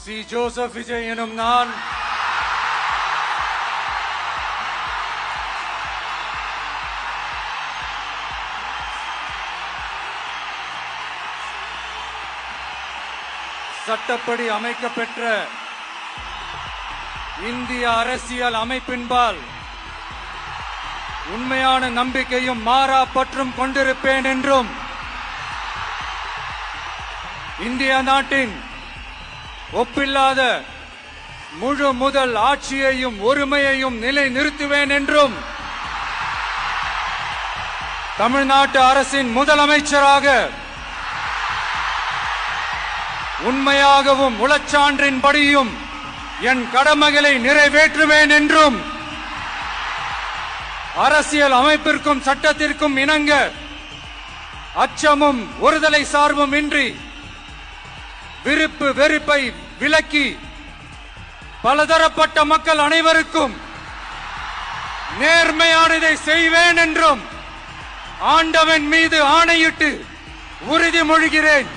C. Joseph Vijay எனும் நான் சட்டப்படி அமைக்கப்பெற்ற இந்திய அரசியல் அமைப்பின்பால் உண்மையான நம்பிக்கையும் மாறா பற்றும் கொண்டிருப்பேன் என்றும் இந்திய நாட்டின் ஒப்பில்லாத முழு முதல் ஆட்சியையும் ஒருமையையும் நிலை நிறுத்துவேன் என்றும் தமிழ்நாட்டு அரசின் முதலமைச்சராக உண்மையாகவும் உளச்சான்றின்படியும் என் கடமைகளை நிறைவேற்றுவேன் என்றும் அரசியல் அமைப்பிற்கும் சட்டத்திற்கும் இணங்க அச்சமும் ஒருதலை சார்பும் இன்றி விருப்பு வெறுப்பை விலக்கி பலதரப்பட்ட மக்கள் அனைவருக்கும் நேர்மையானதை செய்வேன் என்றும் ஆண்டவன் மீது ஆணையிட்டு உறுதிமொழிகிறேன்.